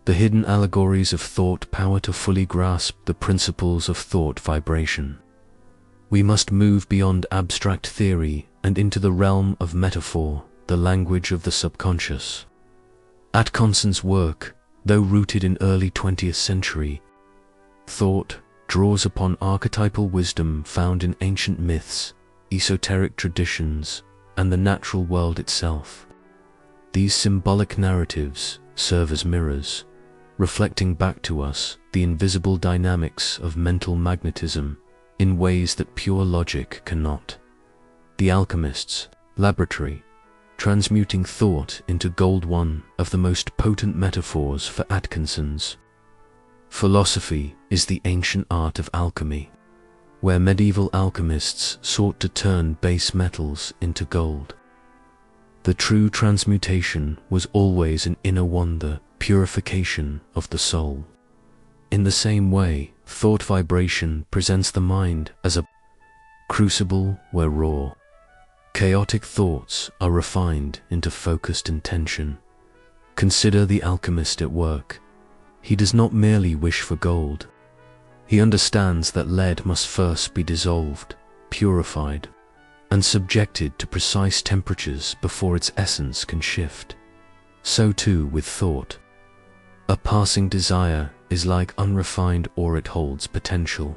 The hidden allegories of thought power to fully grasp the principles of thought vibration. We must move beyond abstract theory and into the realm of metaphor, the language of the subconscious. Atkinson's work, though rooted in early 20th century thought, draws upon archetypal wisdom found in ancient myths, esoteric traditions, and the natural world itself. These symbolic narratives serve as mirrors, reflecting back to us the invisible dynamics of mental magnetism in ways that pure logic cannot. The Alchemist's Laboratory, transmuting thought into gold, one of the most potent metaphors for Atkinson's philosophy is the ancient art of alchemy, where medieval alchemists sought to turn base metals into gold. The true transmutation was always an inner wonder, purification of the soul. In the same way, thought vibration presents the mind as a crucible where raw, chaotic thoughts are refined into focused intention. Consider the alchemist at work. He does not merely wish for gold. He understands that lead must first be dissolved, purified, and subjected to precise temperatures before its essence can shift. So too with thought. A passing desire is like unrefined ore. It holds potential,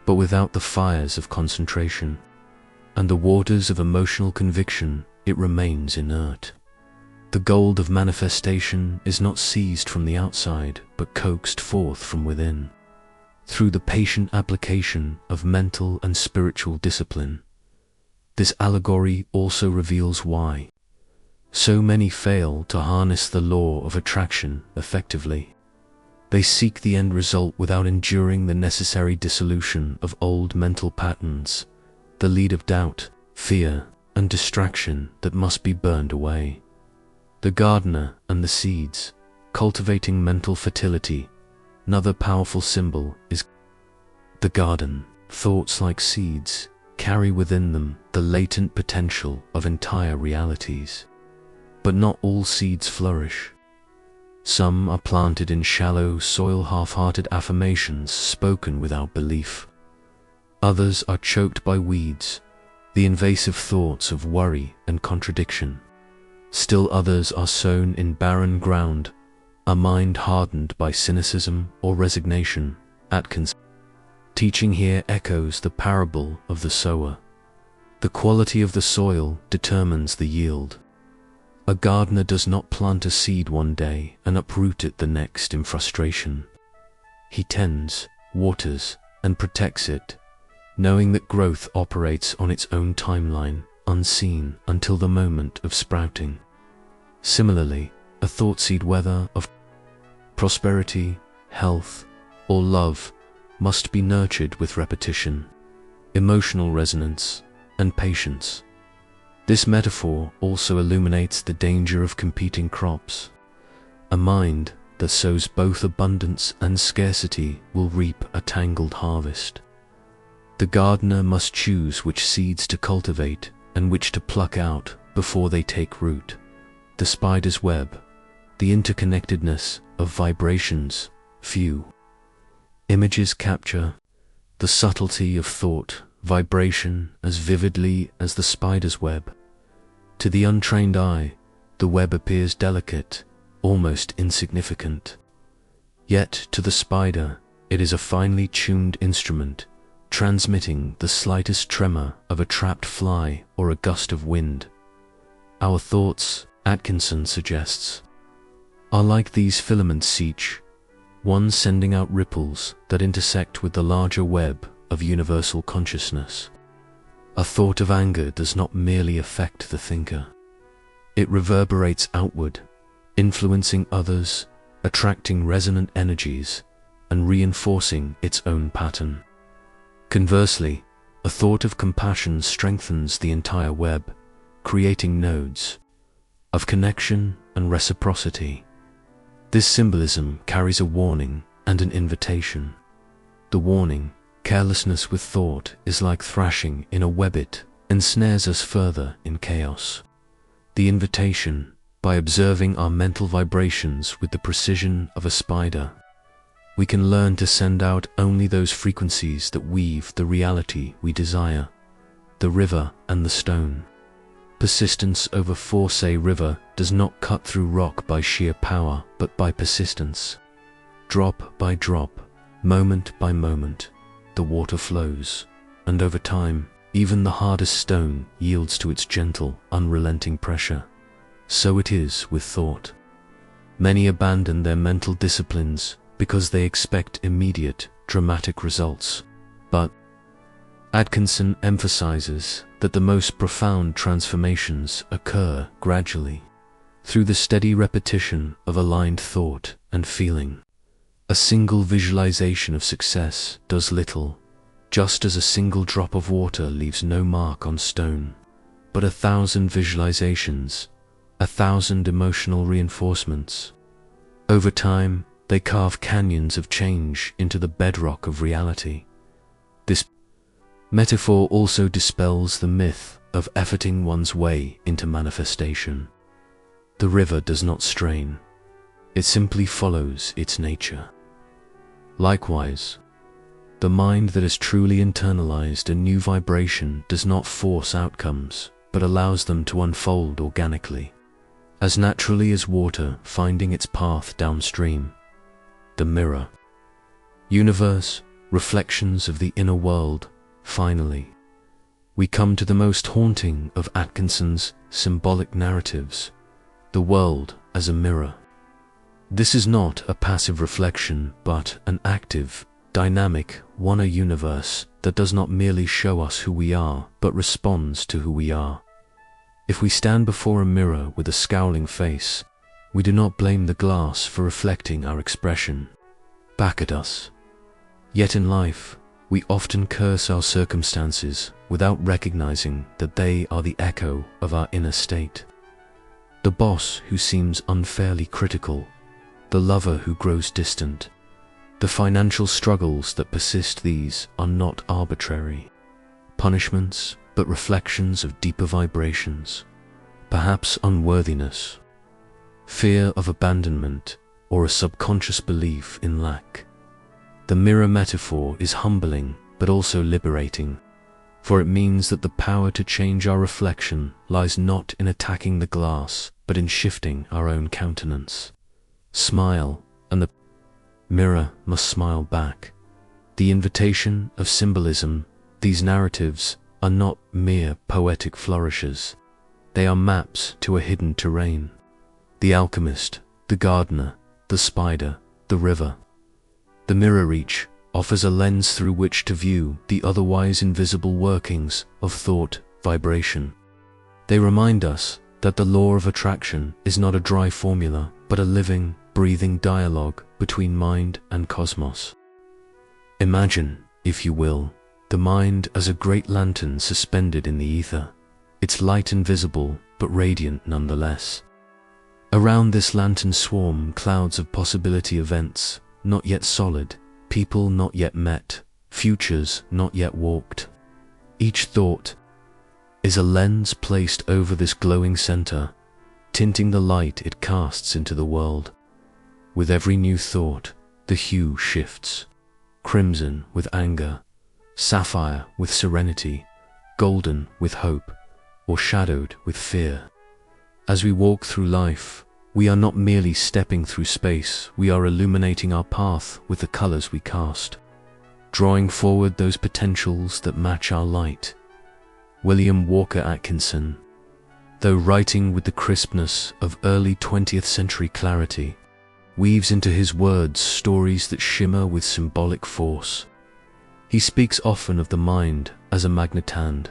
but without the fires of concentration and the waters of emotional conviction, it remains inert. The gold of manifestation is not seized from the outside, but coaxed forth from within, through the patient application of mental and spiritual discipline. This allegory also reveals why so many fail to harness the law of attraction effectively. They seek the end result without enduring the necessary dissolution of old mental patterns, the lead of doubt, fear, and distraction that must be burned away. The gardener and the seeds, cultivating mental fertility. Another powerful symbol is the garden. Thoughts like seeds carry within them the latent potential of entire realities. But not all seeds flourish. Some are planted in shallow soil, half-hearted affirmations spoken without belief. Others are choked by weeds, the invasive thoughts of worry and contradiction. Still others are sown in barren ground, a mind hardened by cynicism or resignation. Atkinson's teaching here echoes the parable of the sower. The quality of the soil determines the yield. A gardener does not plant a seed one day and uproot it the next in frustration. He tends, waters, and protects it, knowing that growth operates on its own timeline, unseen until the moment of sprouting. Similarly, a thought seed, whether of prosperity, health, or love, must be nurtured with repetition, emotional resonance, and patience. This metaphor also illuminates the danger of competing crops. A mind that sows both abundance and scarcity will reap a tangled harvest. The gardener must choose which seeds to cultivate and which to pluck out before they take root. The spider's web, the interconnectedness of vibrations, few images capture the subtlety of thought, vibration as vividly as the spider's web. To the untrained eye, the web appears delicate, almost insignificant. Yet to the spider, it is a finely tuned instrument, transmitting the slightest tremor of a trapped fly or a gust of wind. Our thoughts, Atkinson suggests, are like these filaments, each one sending out ripples that intersect with the larger web of universal consciousness. A thought of anger does not merely affect the thinker. It reverberates outward, influencing others, attracting resonant energies, and reinforcing its own pattern. Conversely, a thought of compassion strengthens the entire web, creating nodes of connection and reciprocity. This symbolism carries a warning and an invitation. The warning, carelessness with thought, is like thrashing in a web. It ensnares us further in chaos. The invitation, By observing our mental vibrations with the precision of a spider, we can learn to send out only those frequencies that weave the reality we desire. The river and the stone. Persistence over force. A river does not cut through rock by sheer power, but by persistence. Drop by drop, moment by moment, the water flows, and over time, even the hardest stone yields to its gentle, unrelenting pressure. So it is with thought. Many abandon their mental disciplines because they expect immediate, dramatic results. But Atkinson emphasizes that the most profound transformations occur gradually, through the steady repetition of aligned thought and feeling. A single visualization of success does little, just as a single drop of water leaves no mark on stone. But 1,000 visualizations, 1,000 emotional reinforcements. Over time, they carve canyons of change into the bedrock of reality. This metaphor also dispels the myth of efforting one's way into manifestation. The river does not strain. It simply follows its nature. Likewise, the mind that has truly internalized a new vibration does not force outcomes, but allows them to unfold organically, as naturally as water finding its path downstream. The mirror. Universe, reflections of the inner world. Finally, we come to the most haunting of Atkinson's symbolic narratives, the world as a mirror. This is not a passive reflection, but an active, dynamic one, a universe that does not merely show us who we are, but responds to who we are. If we stand before a mirror with a scowling face, we do not blame the glass for reflecting our expression back at us. Yet in life, we often curse our circumstances without recognizing that they are the echo of our inner state. The boss who seems unfairly critical, the lover who grows distant, the financial struggles that persist, these are not arbitrary punishments, but reflections of deeper vibrations, perhaps unworthiness, fear of abandonment, or a subconscious belief in lack. The mirror metaphor is humbling, but also liberating, for it means that the power to change our reflection lies not in attacking the glass, but in shifting our own countenance. Smile, and the mirror must smile back. The invitation of symbolism. These narratives are not mere poetic flourishes. They are maps to a hidden terrain. The alchemist, the gardener, the spider, the river. The mirror each offers a lens through which to view the otherwise invisible workings of thought, vibration. They remind us that the law of attraction is not a dry formula, but a living, breathing dialogue between mind and cosmos. Imagine, if you will, the mind as a great lantern suspended in the ether, its light invisible but radiant nonetheless. Around this lantern swarm clouds of possibility, events not yet solid, people not yet met, futures not yet walked. Each thought is a lens placed over this glowing center, tinting the light it casts into the world. With every new thought, the hue shifts, crimson with anger, sapphire with serenity, golden with hope, or shadowed with fear. As we walk through life, we are not merely stepping through space, we are illuminating our path with the colors we cast, drawing forward those potentials that match our light. William Walker Atkinson, though writing with the crispness of early 20th century clarity, weaves into his words stories that shimmer with symbolic force. He speaks often of the mind as a magnet hand,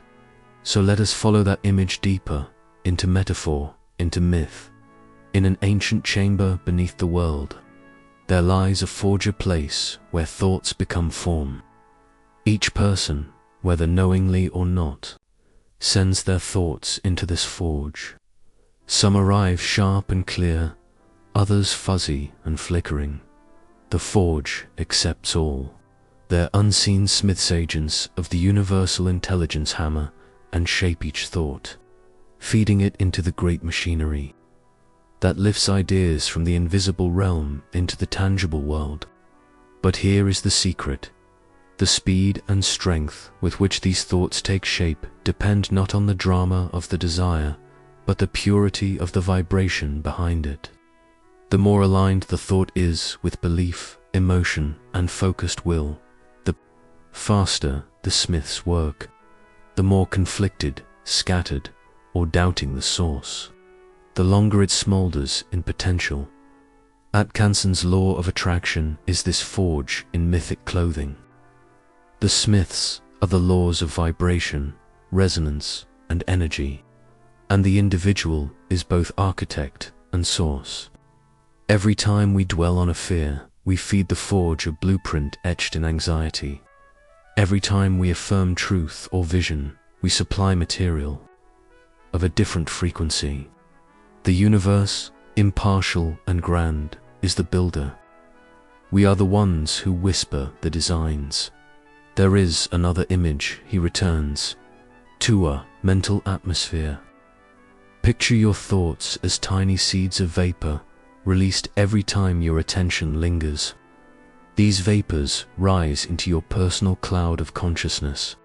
so let us follow that image deeper, into metaphor, into myth. In an ancient chamber beneath the world, there lies a forger place where thoughts become form. Each person, whether knowingly or not, sends their thoughts into this forge. Some arrive sharp and clear, others fuzzy and flickering. The forge accepts all. Their unseen smith's agents of the universal intelligence hammer and shape each thought, feeding it into the great machinery. that lifts ideas from the invisible realm into the tangible world. But here is the secret. The speed and strength with which these thoughts take shape depend not on the drama of the desire, but the purity of the vibration behind it. The more aligned the thought is with belief, emotion, and focused will, the faster the smith's work. The more conflicted, scattered, or doubting the source, the longer it smolders in potential. Atkinson's law of attraction is this forge in mythic clothing. The smiths are the laws of vibration, resonance, and energy, and the individual is both architect and source. Every time we dwell on a fear, we feed the forge a blueprint etched in anxiety. Every time we affirm truth or vision, we supply material of a different frequency. The universe, impartial and grand, is the builder. We are the ones who whisper the designs. There is another image, he returns, to a mental atmosphere. Picture your thoughts as tiny seeds of vapor, released every time your attention lingers. These vapors rise into your personal cloud of consciousness,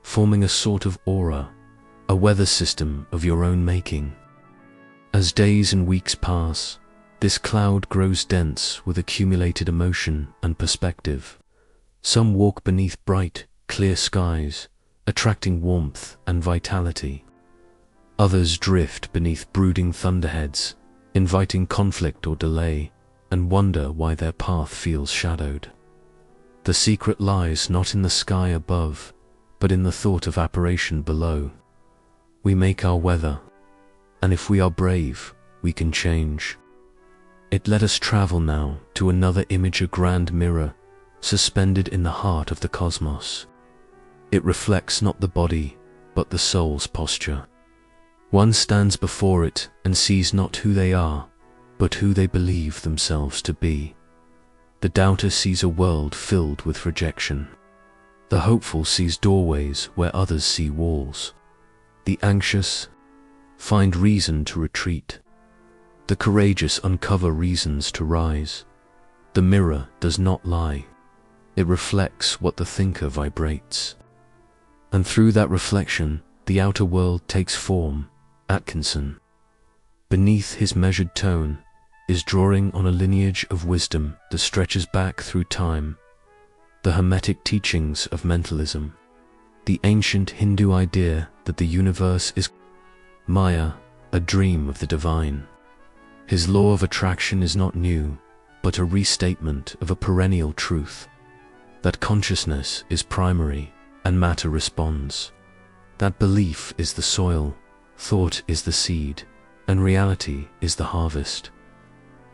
forming a sort of aura, a weather system of your own making. As days and weeks pass, this cloud grows dense with accumulated emotion and perspective. Some walk beneath bright, clear skies, attracting warmth and vitality. Others drift beneath brooding thunderheads, inviting conflict or delay, and wonder why their path feels shadowed. The secret lies not in the sky above, but in the thought evaporation below. We make our weather, and if we are brave, we can change it. Let us travel now to another image, a grand mirror, suspended in the heart of the cosmos. It reflects not the body, but the soul's posture. One stands before it and sees not who they are, but who they believe themselves to be. The doubter sees a world filled with rejection. The hopeful sees doorways where others see walls. The anxious find reason to retreat. The courageous uncover reasons to rise. The mirror does not lie. It reflects what the thinker vibrates. And through that reflection, the outer world takes form. Atkinson, beneath his measured tone, is drawing on a lineage of wisdom that stretches back through time. The Hermetic teachings of mentalism, the ancient Hindu idea that the universe is Maya, a dream of the divine. His law of attraction is not new, but a restatement of a perennial truth, that consciousness is primary and matter responds, that belief is the soil, thought is the seed, and reality is the harvest.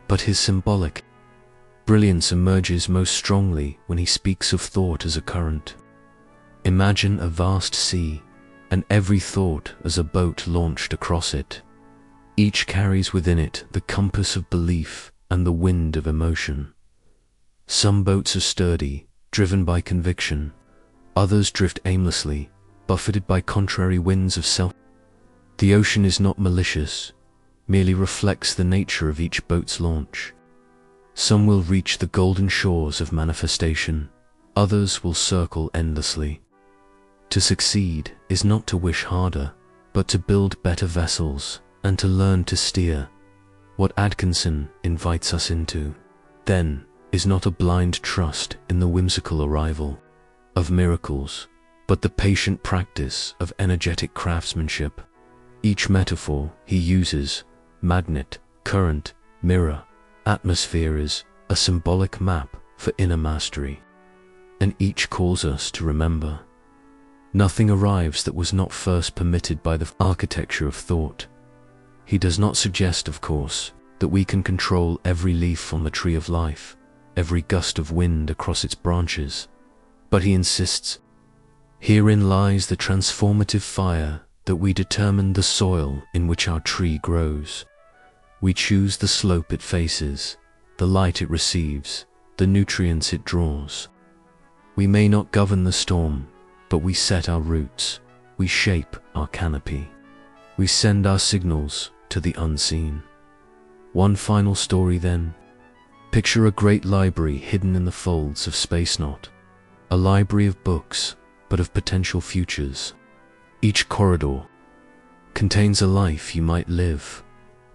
But his symbolic brilliance emerges most strongly when he speaks of thought as a current. Imagine a vast sea, and every thought as a boat launched across it. Each carries within it the compass of belief and the wind of emotion. Some boats are sturdy, driven by conviction. Others drift aimlessly, buffeted by contrary winds of self. The ocean is not malicious, merely reflects the nature of each boat's launch. Some will reach the golden shores of manifestation, others will circle endlessly. To succeed is not to wish harder, but to build better vessels and to learn to steer. What Atkinson invites us into, then, is not a blind trust in the whimsical arrival of miracles, but the patient practice of energetic craftsmanship. Each metaphor he uses, magnet, current, mirror, atmosphere, is a symbolic map for inner mastery, and each calls us to remember. Nothing arrives that was not first permitted by the architecture of thought. He does not suggest, of course, that we can control every leaf on the tree of life, every gust of wind across its branches, but he insists, herein lies the transformative fire, that we determine the soil in which our tree grows. We choose the slope it faces, the light it receives, the nutrients it draws. We may not govern the storm, but we set our roots, we shape our canopy. We send our signals to the unseen. One final story then. Picture a great library hidden in the folds of Space Knot. A library of books, but of potential futures. Each corridor contains a life you might live,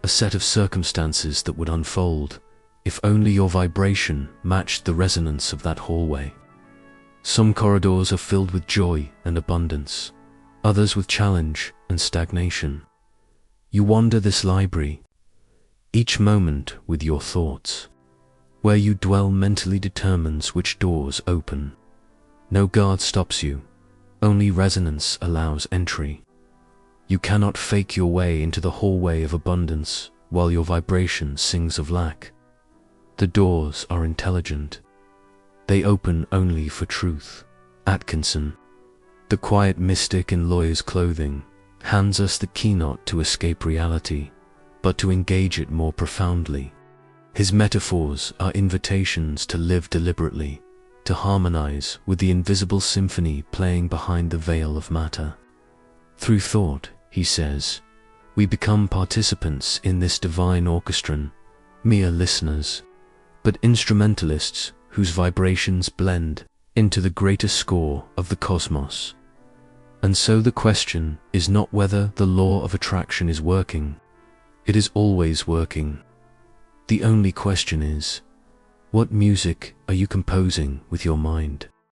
a set of circumstances that would unfold, if only your vibration matched the resonance of that hallway. Some corridors are filled with joy and abundance, others with challenge and stagnation. You wander this library, each moment with your thoughts. Where you dwell mentally determines which doors open. No guard stops you, only resonance allows entry. You cannot fake your way into the hallway of abundance while your vibration sings of lack. The doors are intelligent. They open only for truth. Atkinson, the quiet mystic in lawyer's clothing, hands us the key not to escape reality, but to engage it more profoundly. His metaphors are invitations to live deliberately, to harmonize with the invisible symphony playing behind the veil of matter. Through thought, he says, we become participants in this divine orchestron, mere listeners, but instrumentalists whose vibrations blend into the greater score of the cosmos. And so the question is not whether the law of attraction is working. It is always working. The only question is, what music are you composing with your mind?